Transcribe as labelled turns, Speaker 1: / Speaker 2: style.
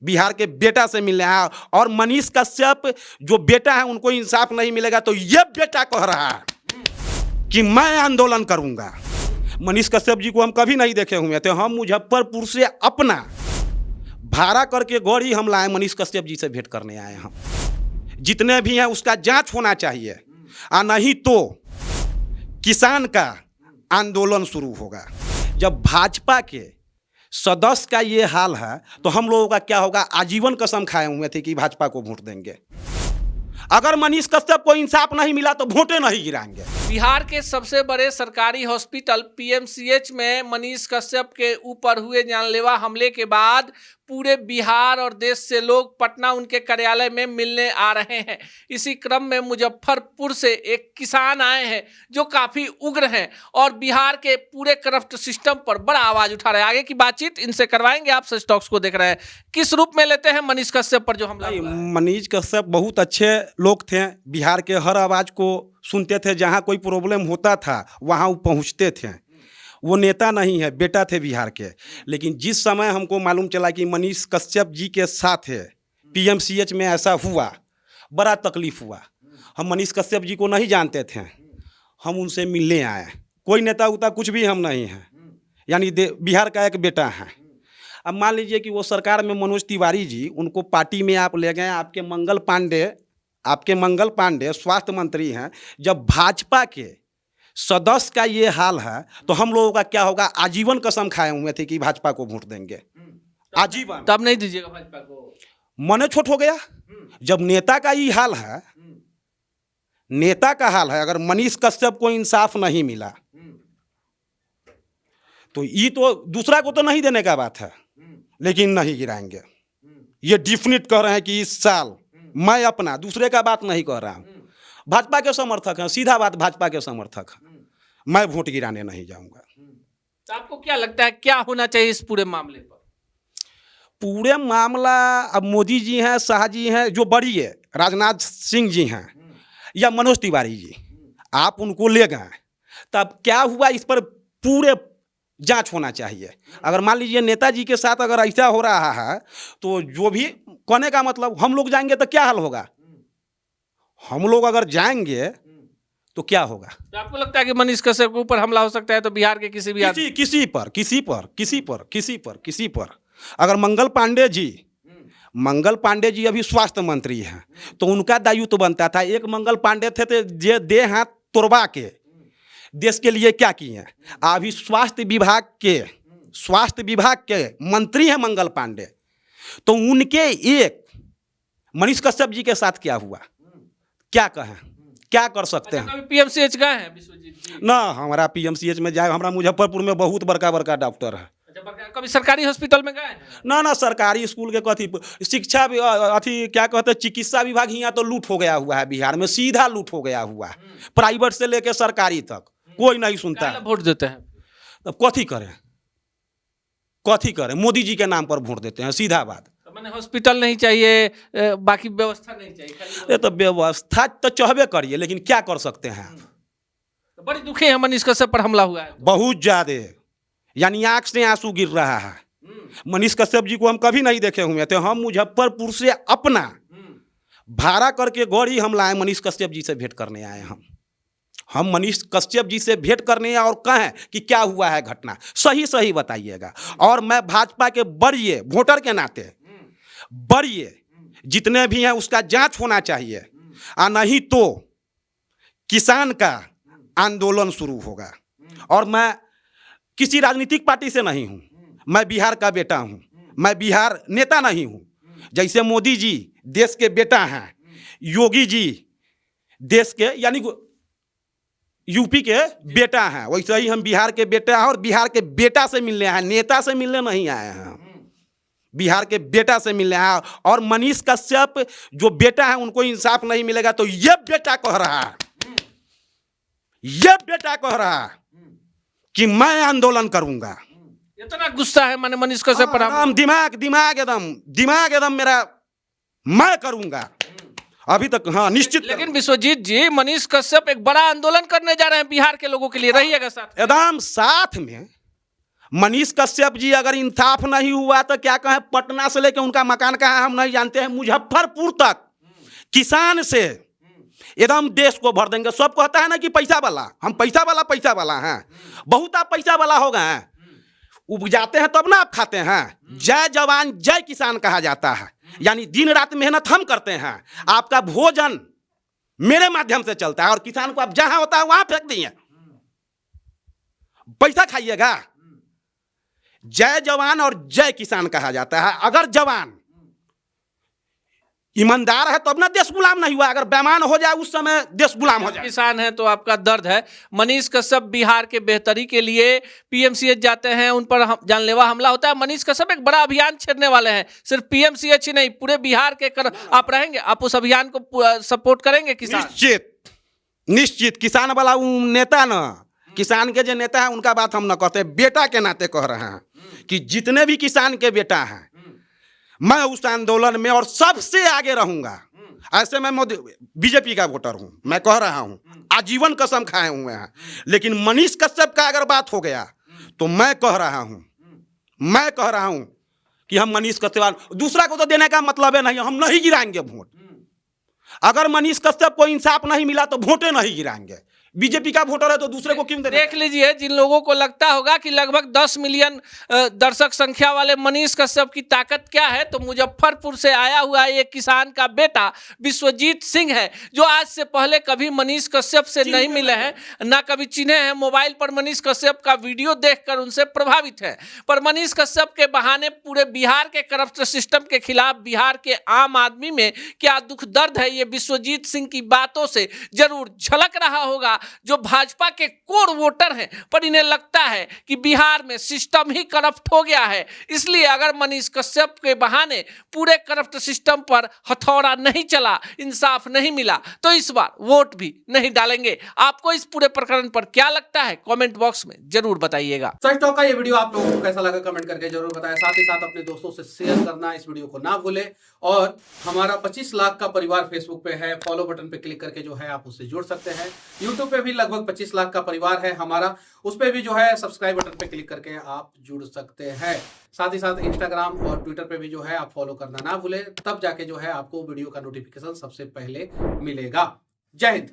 Speaker 1: बिहार के बेटा से मिलने आया और मनीष कश्यप जो बेटा है उनको इंसाफ नहीं मिलेगा तो ये बेटा कह रहा है कि मैं आंदोलन करूंगा। मनीष कश्यप जी को हम कभी नहीं देखे हुए थे। हम मुजफ्फरपुर से अपना भाड़ा करके गौरी हम लाए, मनीष कश्यप जी से भेंट करने आए। हम जितने भी हैं उसका जांच होना चाहिए, और नहीं तो किसान का आंदोलन शुरू होगा। जब भाजपा के सदस्य का ये हाल है तो हम लोगों का क्या होगा? आजीवन कसम खाए हुए थे कि भाजपा को वोट देंगे। अगर मनीष कश्यप को इंसाफ नहीं मिला तो वोटें नहीं गिराएंगे।
Speaker 2: बिहार के सबसे बड़े सरकारी हॉस्पिटल पीएमसीएच में मनीष कश्यप के ऊपर हुए जानलेवा हमले के बाद पूरे बिहार और देश से लोग पटना उनके कार्यालय में मिलने आ रहे हैं। इसी क्रम में मुजफ्फरपुर से एक किसान आए हैं जो काफ़ी उग्र हैं और बिहार के पूरे करप्ट सिस्टम पर बड़ा आवाज़ उठा रहे हैं। आगे की बातचीत इनसे करवाएंगे। आप सच टॉक्स को देख रहे हैं। किस रूप में लेते हैं मनीष कश्यप पर जो हमला हुआ है?
Speaker 1: मनीष कश्यप बहुत अच्छे लोग थे, बिहार के हर आवाज़ को सुनते थे। जहाँ कोई प्रॉब्लम होता था वहाँ वो पहुँचते थे। वो नेता नहीं है, बेटा थे बिहार के। लेकिन जिस समय हमको मालूम चला कि मनीष कश्यप जी के साथ है पीएमसीएच में ऐसा हुआ, बड़ा तकलीफ हुआ। हम मनीष कश्यप जी को नहीं जानते थे, हम उनसे मिलने आए। कोई नेता उता कुछ भी हम नहीं हैं, यानी बिहार का एक बेटा है। अब मान लीजिए कि वो सरकार में मनोज तिवारी जी, उनको पार्टी में आप ले गए। आपके मंगल पांडे स्वास्थ्य मंत्री हैं। जब भाजपा के सदस्य का ये हाल है तो हम लोगों का क्या होगा? आजीवन कसम खाए हुए थे कि भाजपा को वोट देंगे, आजीवन।
Speaker 2: तब नहीं दीजिएगा भाजपा को?
Speaker 1: मने छोट हो गया। जब नेता का ये हाल है, नेता का हाल है, अगर मनीष कश्यप को इंसाफ नहीं मिला तो ये तो दूसरा को तो नहीं देने का बात है, लेकिन नहीं गिराएंगे। ये डिफिनिट कह रहे हैं कि इस साल मैं अपना, दूसरे का बात नहीं कह रहा हूं। भाजपा के समर्थक हैं, सीधा बात, भाजपा के समर्थक हैं। मैं वोट गिराने नहीं जाऊंगा।
Speaker 2: तो आपको क्या लगता है क्या होना चाहिए इस पूरे मामले पर?
Speaker 1: पूरे मामला, अब मोदी जी हैं, शाह जी हैं, जो बड़ी है, राजनाथ सिंह जी हैं या मनोज तिवारी जी, आप उनको ले गए, तब क्या हुआ? इस पर पूरे जांच होना चाहिए। अगर मान लीजिए नेताजी के साथ अगर ऐसा हो रहा है तो जो भी कहने का मतलब, हम लोग जाएंगे तो क्या हाल होगा? हम लोग अगर जाएंगे तो क्या होगा?
Speaker 2: तो आपको लगता है कि मनीष कश्यप के ऊपर हमला हो सकता है? तो बिहार के किसी भी किसी पर अगर मंगल पांडे जी अभी स्वास्थ्य मंत्री हैं तो उनका दायित्व बनता था। एक मंगल पांडे थे तो जे दे हाथ तोड़वा के देश के लिए क्या किए हैं। अभी स्वास्थ्य विभाग के मंत्री हैं मंगल पांडे, तो उनके एक मनीष कश्यप जी के साथ क्या हुआ? क्या कहें, क्या कर सकते हैं? पीएमसीएच गए हैं विश्वजीत जी?
Speaker 1: ना, हमारा पीएमसीएच में जाए, हमारा मुजफ्फरपुर में बहुत बड़का डॉक्टर है।
Speaker 2: कभी सरकारी हॉस्पिटल में गए?
Speaker 1: ना, सरकारी स्कूल के कथी शिक्षा अथी क्या कहते हैं, चिकित्सा विभाग यहाँ तो लूट हो गया हुआ है बिहार में, सीधा लूट हो गया हुआ है। प्राइवेट से लेकर सरकारी तक कोई नहीं सुनता है।
Speaker 2: वोट देते हैं
Speaker 1: तब कथी करें? मोदी जी के नाम पर वोट देते हैं, सीधा बात।
Speaker 2: मैंने हॉस्पिटल नहीं चाहिए, बाकी व्यवस्था नहीं चाहिए।
Speaker 1: ये तो व्यवस्था तो चाहबे करिए, लेकिन क्या कर सकते हैं?
Speaker 2: तो बड़ी दुखी है मनीष कश्यप पर हमला हुआ है
Speaker 1: बहुत ज्यादा, यानी आंख से आंसू गिर रहा है। मनीष कश्यप जी को हम कभी नहीं देखे हुए थे। हम मुजफ्फरपुर से अपना भाड़ा करके गौरी हम लाए, मनीष कश्यप जी से भेंट करने आए। हम मनीष कश्यप जी से भेंट करने और कहें कि क्या हुआ है घटना, सही बताइएगा। और मैं भाजपा के बड़े वोटर के नाते बड़े जितने भी हैं उसका जांच होना चाहिए, और नहीं तो किसान का आंदोलन शुरू होगा। और मैं किसी राजनीतिक पार्टी से नहीं हूं, मैं बिहार का बेटा हूं, मैं बिहार नेता नहीं हूं। जैसे मोदी जी देश के बेटा हैं, योगी जी देश के यानी यूपी के बेटा हैं, वैसे ही हम बिहार के बेटा हैं और बिहार के बेटा से मिलने आए, नेता से मिलने नहीं आए हैं। बिहार के बेटा से मिलने आए। और मनीष कश्यप जो बेटा है उनको इंसाफ नहीं मिलेगा तो ये बेटा कह रहा है कि मैं आंदोलन करूंगा।
Speaker 2: इतना गुस्सा है मैंने मनीष कश्यप पर।
Speaker 1: दिमाग एकदम मेरा, मैं करूंगा अभी तक। हाँ, निश्चित।
Speaker 2: लेकिन विश्वजीत जी, मनीष कश्यप एक बड़ा आंदोलन करने जा रहे हैं बिहार के लोगों के लिए, रहिएगा साथ?
Speaker 1: एकदम साथ में। मनीष कश्यप जी अगर इंसाफ नहीं हुआ तो क्या कहें, पटना से लेकर उनका मकान कहाँ है हम नहीं जानते हैं, मुजफ्फरपुर तक किसान से एकदम देश को भर देंगे। सब कहता है ना कि पैसा वाला, हम पैसा वाला हैं, बहुत आप पैसा वाला हो गए हैं, उपजाते हैं तब ना आप खाते हैं। जय जवान जय किसान कहा जाता है, यानी दिन रात मेहनत हम करते हैं, आपका भोजन मेरे माध्यम से चलता है और किसान को आप जहां होता है वहां फेंक दिए, पैसा खाइएगा। जय जवान और जय किसान कहा जाता है। अगर जवान ईमानदार है तब ना देश गुलाम नहीं हुआ, अगर बेईमान हो जाए उस समय देश गुलाम हो जाए।
Speaker 2: किसान है तो आपका दर्द है। मनीष कश्यप बिहार के बेहतरी के लिए पीएमसीएच जाते हैं, उन पर जानलेवा हमला होता है। मनीष कश्यप एक बड़ा अभियान छेड़ने वाले हैं, सिर्फ पीएमसीएच ही नहीं पूरे बिहार के आप रहेंगे, आप उस अभियान को सपोर्ट करेंगे? किसान
Speaker 1: निश्चित किसान वाला नेता ना, किसान के जो नेता है उनका बात हम न कहते, बेटा के नाते कह रहे हैं कि जितने भी किसान के बेटा हैं मैं उस आंदोलन में और सबसे आगे रहूंगा। ऐसे मैं मोदी बीजेपी का वोटर हूं, मैं कह रहा हूं, आजीवन कसम खाए हुए हैं। लेकिन मनीष कश्यप का अगर बात हो गया तो मैं कह रहा हूं कि हम मनीष कश्यप, दूसरा को तो देने का मतलब है नहीं, हम नहीं गिराएंगे वोट। अगर मनीष कश्यप को इंसाफ नहीं मिला तो वोटें नहीं गिराएंगे। बीजेपी का वोटर है तो दूसरे को क्यों देना?
Speaker 2: देख लीजिए, जिन लोगों को लगता होगा कि लगभग 10 मिलियन दर्शक संख्या वाले मनीष कश्यप की ताकत क्या है, तो मुजफ्फरपुर से आया हुआ एक किसान का बेटा विश्वजीत सिंह है, जो आज से पहले कभी मनीष कश्यप से नहीं मिले हैं, ना कभी चिन्हे हैं, मोबाइल पर मनीष कश्यप का वीडियो देखकर उनसे प्रभावित है। पर मनीष कश्यप के बहाने पूरे बिहार के करप्ट सिस्टम के खिलाफ बिहार के आम आदमी में क्या दुख दर्द है, ये विश्वजीत सिंह की बातों से जरूर झलक रहा होगा, जो भाजपा के कोर वोटर हैं। पर इन्हें लगता है कि बिहार में सिस्टम ही करप्ट हो गया है, इसलिए अगर मनीष कश्यप के बहाने पूरे करप्ट सिस्टम पर हथौड़ा नहीं चला, इंसाफ नहीं मिला, तो इस बार वोट भी नहीं डालेंगे। आपको इस पूरे प्रकरण पर क्या लगता है, कमेंट बॉक्स में जरूर बताइएगा।
Speaker 3: सच टॉक का ये वीडियो आप लोगों को कैसा लगा कमेंट करके जरूर बताएं। साथ ही साथ अपने दोस्तों से शेयर करना इस वीडियो को ना भूलें। और हमारा 25 लाख का परिवार फेसबुक पे है, फॉलो बटन पे क्लिक करके जो है आप उससे जुड़ सकते हैं। यूट्यूब पे भी लगभग 25 लाख का परिवार है हमारा, उस पे भी जो है सब्सक्राइब बटन पे क्लिक करके आप जुड़ सकते हैं। साथ ही साथ इंस्टाग्राम और ट्विटर पे भी जो है आप फॉलो करना ना भूलें, तब जाके जो है आपको वीडियो का नोटिफिकेशन सबसे पहले मिलेगा। जय हिंद।